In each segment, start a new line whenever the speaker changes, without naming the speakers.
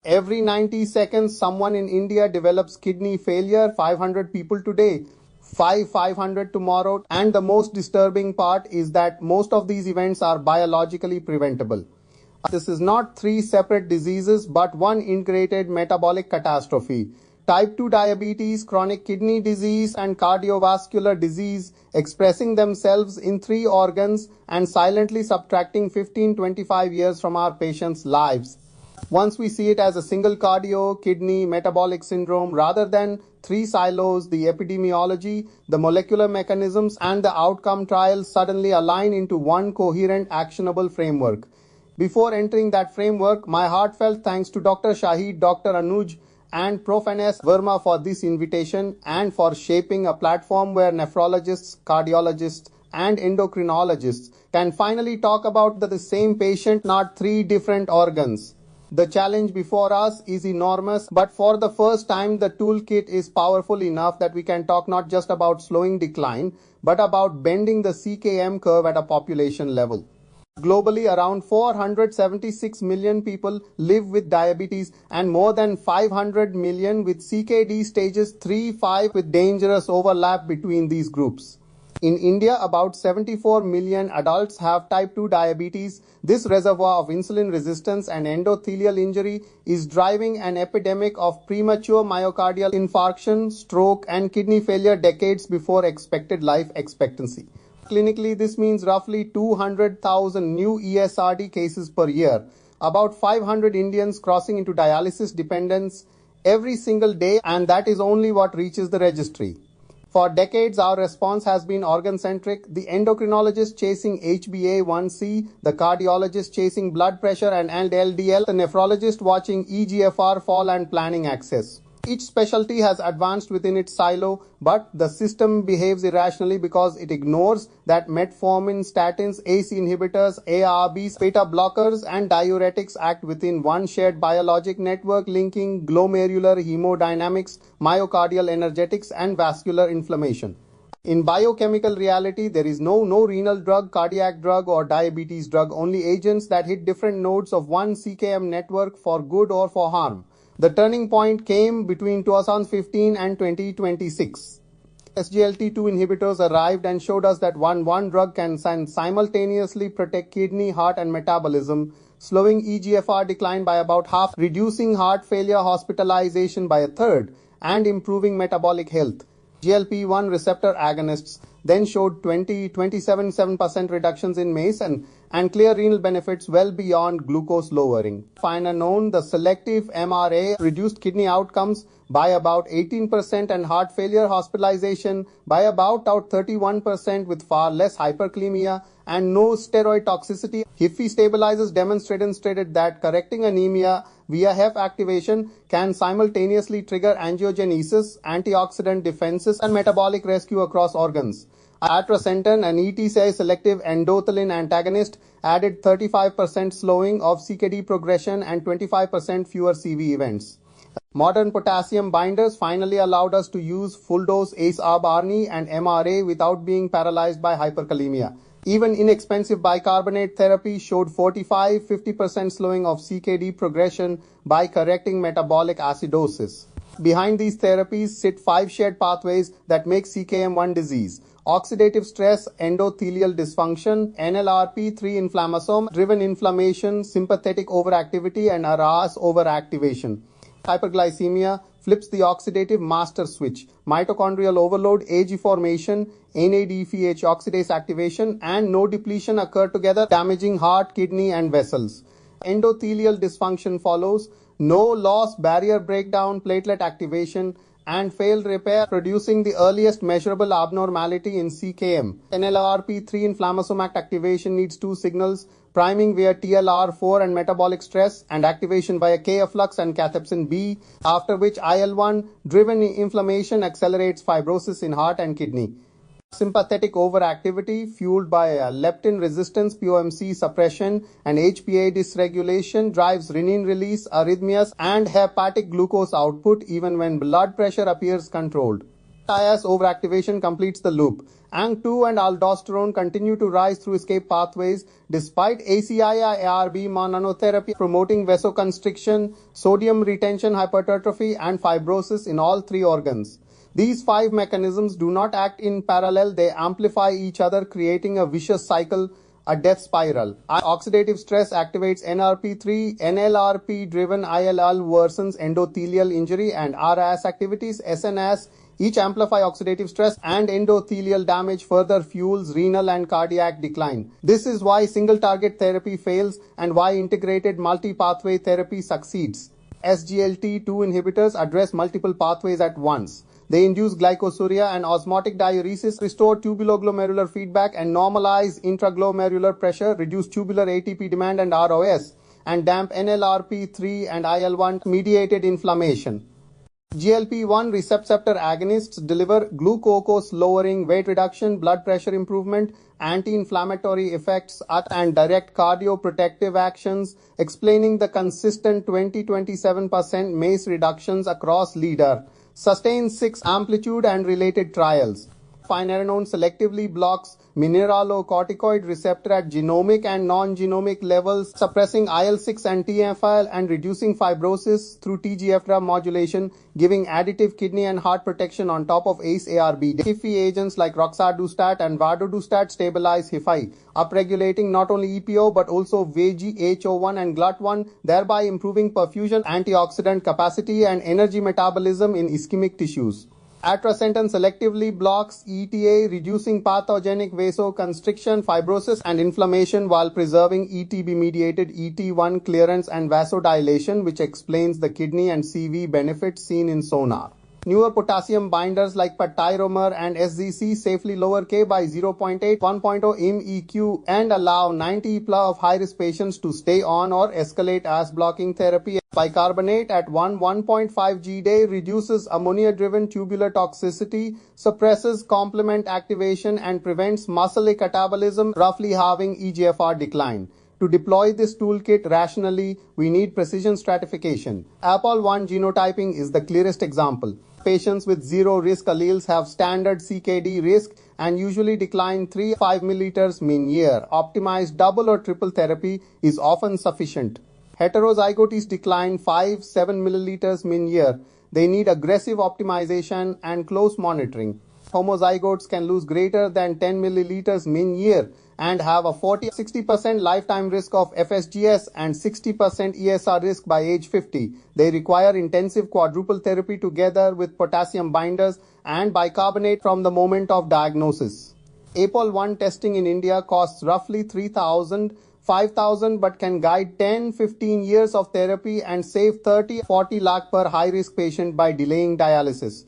Every 90 seconds, someone in India develops kidney failure. 500 people today, 500 tomorrow. And the most disturbing part is that most of these events are biologically preventable. This is not three separate diseases, but one integrated metabolic catastrophe. Type 2 diabetes, chronic kidney disease, and cardiovascular disease expressing themselves in three organs and silently subtracting 15-25 years from our patients' lives. Once we see it as a single cardio, kidney, metabolic syndrome rather than three silos, the epidemiology, the molecular mechanisms, and the outcome trials suddenly align into one coherent, actionable framework. Before entering that framework, my heartfelt thanks to Dr. Shahid, Dr. Anuj, and Prof. N.S. Verma for this invitation and for shaping a platform where nephrologists, cardiologists, and endocrinologists can finally talk about the same patient, not three different organs. The challenge before us is enormous, but for the first time, the toolkit is powerful enough that we can talk not just about slowing decline, but about bending the CKM curve at a population level. Globally, around 476 million people live with diabetes and more than 500 million with CKD stages 3-5 with dangerous overlap between these groups. In India, about 74 million adults have type 2 diabetes. This reservoir of insulin resistance and endothelial injury is driving an epidemic of premature myocardial infarction, stroke, and kidney failure decades before expected life expectancy. Clinically, this means roughly 200,000 new ESRD cases per year, about 500 Indians crossing into dialysis dependence every single day, and that is only what reaches the registry. For decades, our response has been organ-centric, the endocrinologist chasing HbA1c, the cardiologist chasing blood pressure and LDL, the nephrologist watching eGFR fall and planning access. Each specialty has advanced within its silo, but the system behaves irrationally because it ignores that metformin, statins, ACE inhibitors, ARBs, beta blockers, and diuretics act within one shared biologic network linking glomerular hemodynamics, myocardial energetics, and vascular inflammation. In biochemical reality, there is no renal drug, cardiac drug, or diabetes drug, only agents that hit different nodes of one CKM network for good or for harm. The turning point came between 2015 and 2026. SGLT2 inhibitors arrived and showed us that one drug can simultaneously protect kidney, heart, and metabolism, slowing eGFR decline by about half, reducing heart failure hospitalization by a third, and improving metabolic health. GLP-1 receptor agonists then showed 27% reductions in MACE and clear renal benefits well beyond glucose lowering. Finer known, the selective MRA reduced kidney outcomes by about 18% and heart failure hospitalization by about 31% with far less hyperkalemia and no steroid toxicity. HIFI stabilizers demonstrated that correcting anemia via HEF activation can simultaneously trigger angiogenesis, antioxidant defenses, and metabolic rescue across organs. Atrasentan, an ETCI selective endothelin antagonist, added 35% slowing of CKD progression and 25% fewer CV events. Modern potassium binders finally allowed us to use full-dose ACE-ARB-ARNI and MRA without being paralyzed by hyperkalemia. Even inexpensive bicarbonate therapy showed 45-50% slowing of CKD progression by correcting metabolic acidosis. Behind these therapies sit 5 shared pathways that make CKM one disease: oxidative stress, endothelial dysfunction, NLRP3 inflammasome-driven inflammation, sympathetic overactivity, and ARAS overactivation. Hyperglycemia flips the oxidative master switch. Mitochondrial overload, AG formation, NADPH oxidase activation, and no depletion occur together, damaging heart, kidney, and vessels. Endothelial dysfunction follows: no loss, barrier breakdown, platelet activation, and failed repair, producing the earliest measurable abnormality in CKM. NLRP3 inflammasome activation needs 2 signals: priming via TLR4 and metabolic stress, and activation via K-efflux and cathepsin B, after which IL-1-driven inflammation accelerates fibrosis in heart and kidney. Sympathetic overactivity, fueled by leptin resistance, POMC suppression, and HPA dysregulation, drives renin release, arrhythmias, and hepatic glucose output even when blood pressure appears controlled. IS overactivation completes the loop. ANG2 and aldosterone continue to rise through escape pathways despite ACI-ARB monotherapy promoting vasoconstriction, sodium retention hypertrophy, and fibrosis in all three organs. These five mechanisms do not act in parallel, they amplify each other, creating a vicious cycle, a death spiral. Oxidative stress activates NRP3, NLRP-driven ILL worsens endothelial injury, and RAS activities, SNS, each amplify oxidative stress and endothelial damage further fuels renal and cardiac decline. This is why single-target therapy fails and why integrated multi-pathway therapy succeeds. SGLT2 inhibitors address multiple pathways at once. They induce glycosuria and osmotic diuresis, restore tubuloglomerular feedback and normalize intraglomerular pressure, reduce tubular ATP demand and ROS, and damp NLRP3 and IL-1 mediated inflammation. GLP-1 receptor agonists deliver glucose-lowering, weight reduction, blood pressure improvement, anti-inflammatory effects, and direct cardioprotective actions, explaining the consistent 20-27% MACE reductions across leader. Sustained 6 amplitude and related trials. Finerenone selectively blocks mineralocorticoid receptor at genomic and non-genomic levels, suppressing IL-6 and TFL and reducing fibrosis through TGF-1 modulation, giving additive kidney and heart protection on top of ACE-ARB. HIFI agents like roxadustat and vadadustat stabilize HIFI, upregulating not only EPO but also VGHO1 and GLUT1, thereby improving perfusion, antioxidant capacity, and energy metabolism in ischemic tissues. Atrasentan selectively blocks ETA, reducing pathogenic vasoconstriction, fibrosis, and inflammation while preserving ETB-mediated ET1 clearance and vasodilation, which explains the kidney and CV benefits seen in SONAR. Newer potassium binders like Patiromer and SZC safely lower K by 0.8, 1.0 MEQ and allow 90 PLA of high-risk patients to stay on or escalate as blocking therapy. Bicarbonate at 1.5 G-day reduces ammonia-driven tubular toxicity, suppresses complement activation, and prevents muscle catabolism, roughly halving EGFR decline. To deploy this toolkit rationally, we need precision stratification. APOL1 genotyping is the clearest example. Patients with zero-risk alleles have standard CKD risk and usually decline 3-5 milliliters mean year. Optimized double or triple therapy is often sufficient. Heterozygotes decline 5-7 milliliters mean year. They need aggressive optimization and close monitoring. Homozygotes can lose greater than 10 milliliters mean year and have a 40-60% lifetime risk of FSGS and 60% ESR risk by age 50. They require intensive quadruple therapy together with potassium binders and bicarbonate from the moment of diagnosis. APOL1 testing in India costs roughly 5,000 but can guide 10-15 years of therapy and save 30-40 lakh per high-risk patient by delaying dialysis.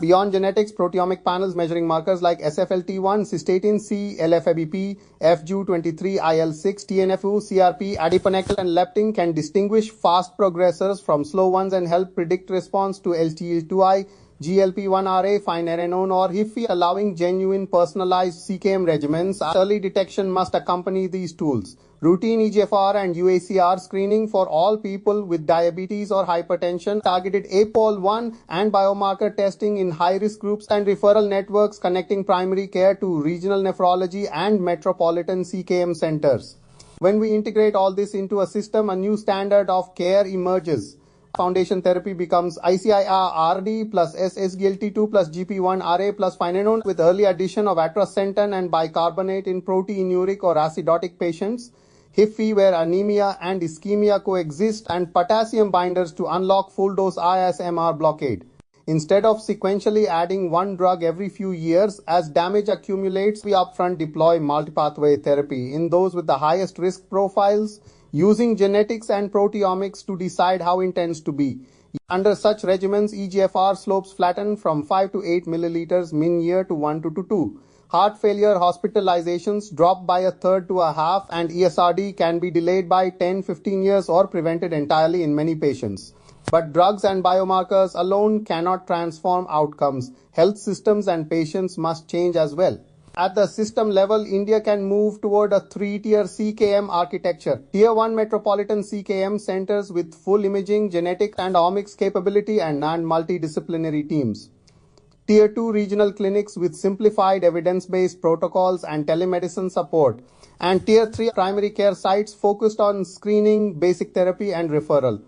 Beyond genetics, proteomic panels measuring markers like SFLT1, cystatin C, LFABP, FGU23, IL6, TNFU, CRP, adiponectin, and leptin can distinguish fast progressors from slow ones and help predict response to SGLT2I, GLP-1RA, finerenone, or HIFI, allowing genuine personalized CKM regimens. Early detection must accompany these tools. Routine EGFR and UACR screening for all people with diabetes or hypertension, targeted APOL1 and biomarker testing in high-risk groups, and referral networks connecting primary care to regional nephrology and metropolitan CKM centers. When we integrate all this into a system, a new standard of care emerges. Foundation therapy becomes ICIR-RD plus SGLT2 plus GP1RA plus finerenone with early addition of atrasentan and bicarbonate in proteinuric or acidotic patients. HIFI where anemia and ischemia coexist, and potassium binders to unlock full-dose ISMR blockade. Instead of sequentially adding one drug every few years, as damage accumulates, we upfront deploy multipathway therapy in those with the highest risk profiles, using genetics and proteomics to decide how intense to be. Under such regimens, EGFR slopes flatten from 5 to 8 milliliters min year to 1 to 2. Heart failure hospitalizations drop by a third to a half, and ESRD can be delayed by 10-15 years or prevented entirely in many patients. But drugs and biomarkers alone cannot transform outcomes. Health systems and patients must change as well. At the system level, India can move toward a 3-tier CKM architecture. Tier 1 metropolitan CKM centers with full imaging, genetic and omics capability and multidisciplinary teams. Tier 2 regional clinics with simplified evidence-based protocols and telemedicine support, and Tier 3 primary care sites focused on screening, basic therapy, and referral.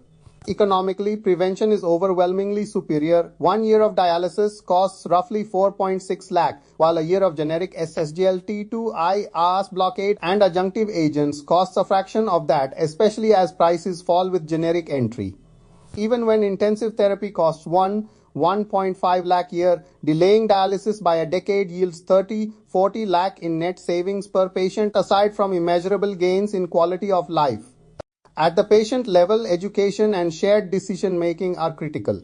Economically, prevention is overwhelmingly superior. 1 year of dialysis costs roughly 4.6 lakh, while a year of generic SGLT2I, ARS blockade, and adjunctive agents costs a fraction of that, especially as prices fall with generic entry. Even when intensive therapy costs 1.5 lakh year, delaying dialysis by a decade yields 30-40 lakh in net savings per patient, aside from immeasurable gains in quality of life. At the patient level, education and shared decision making are critical.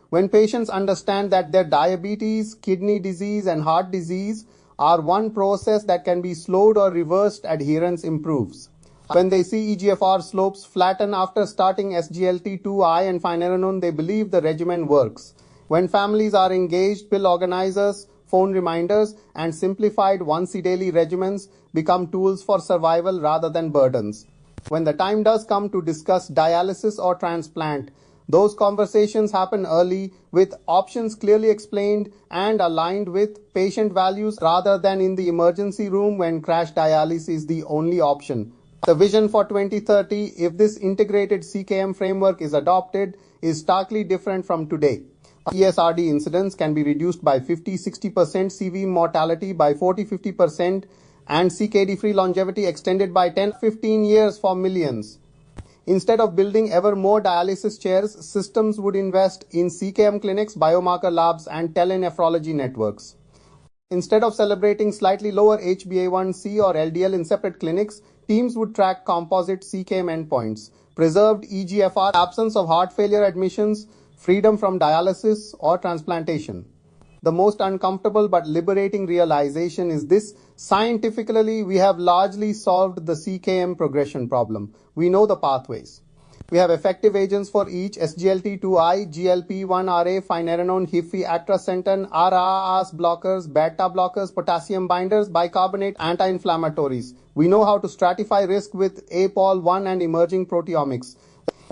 When patients understand that their diabetes, kidney disease, and heart disease are one process that can be slowed or reversed, adherence improves. When they see eGFR slopes flatten after starting SGLT2I and finerenone, they believe the regimen works. When families are engaged, pill organizers, phone reminders, and simplified once-daily regimens become tools for survival rather than burdens. When the time does come to discuss dialysis or transplant, those conversations happen early, with options clearly explained and aligned with patient values, rather than in the emergency room when crash dialysis is the only option. The vision for 2030, if this integrated CKM framework is adopted, is starkly different from today. ESRD incidence can be reduced by 50-60%, CV mortality by 40-50%, and CKD-free longevity extended by 10-15 years for millions. Instead of building ever more dialysis chairs, systems would invest in CKM clinics, biomarker labs, and telenephrology networks. Instead of celebrating slightly lower HbA1c or LDL in separate clinics, teams would track composite CKM endpoints, preserved eGFR, absence of heart failure admissions, freedom from dialysis or transplantation. The most uncomfortable but liberating realization is this: scientifically, we have largely solved the CKM progression problem. We know the pathways. We have effective agents for each: SGLT2I, GLP-1RA, finerenone, HIFI, atrasentan, RAAS blockers, beta blockers, potassium binders, bicarbonate, anti-inflammatories. We know how to stratify risk with APOL1 and emerging proteomics.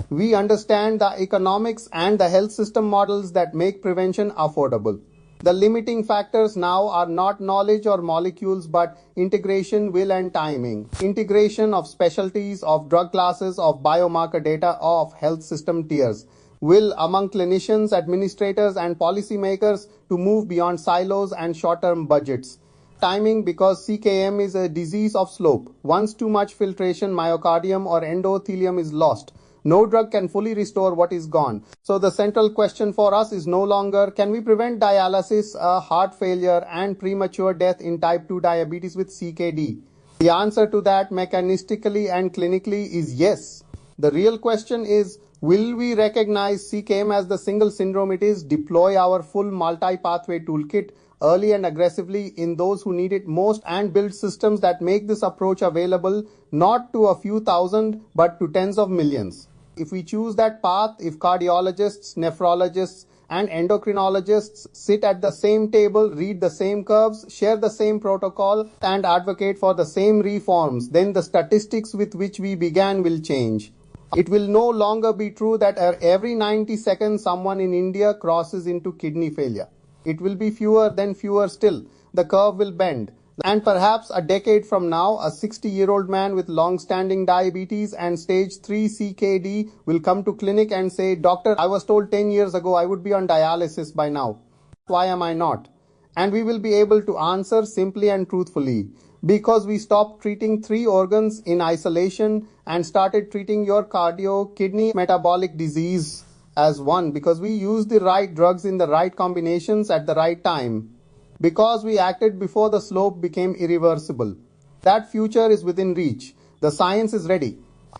We understand the economics and the health system models that make prevention affordable. The limiting factors now are not knowledge or molecules, but integration, will, and timing. Integration of specialties, of drug classes, of biomarker data, of health system tiers. Will among clinicians, administrators, and policymakers to move beyond silos and short-term budgets. Timing, because CKM is a disease of slope. Once too much filtration, myocardium or endothelium is lost. No drug can fully restore what is gone. So the central question for us is no longer, can we prevent dialysis, heart failure, and premature death in type 2 diabetes with CKD? The answer to that mechanistically and clinically is yes. The real question is, will we recognize CKM as the single syndrome it is, deploy our full multi-pathway toolkit early and aggressively in those who need it most, and build systems that make this approach available not to a few thousand but to tens of millions? If we choose that path, if cardiologists, nephrologists, and endocrinologists sit at the same table, read the same curves, share the same protocol, and advocate for the same reforms, then the statistics with which we began will change. It will no longer be true that every 90 seconds someone in India crosses into kidney failure. It will be fewer, then fewer still. The curve will bend. And perhaps a decade from now, a 60-year-old man with long-standing diabetes and stage 3 CKD will come to clinic and say, "Doctor, I was told 10 years ago I would be on dialysis by now. Why am I not?" And we will be able to answer simply and truthfully. Because we stopped treating 3 organs in isolation and started treating your cardio, kidney, metabolic disease as one. Because we used the right drugs in the right combinations at the right time. Because we acted before the slope became irreversible. That future is within reach. The science is ready.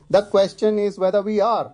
The question is whether we are.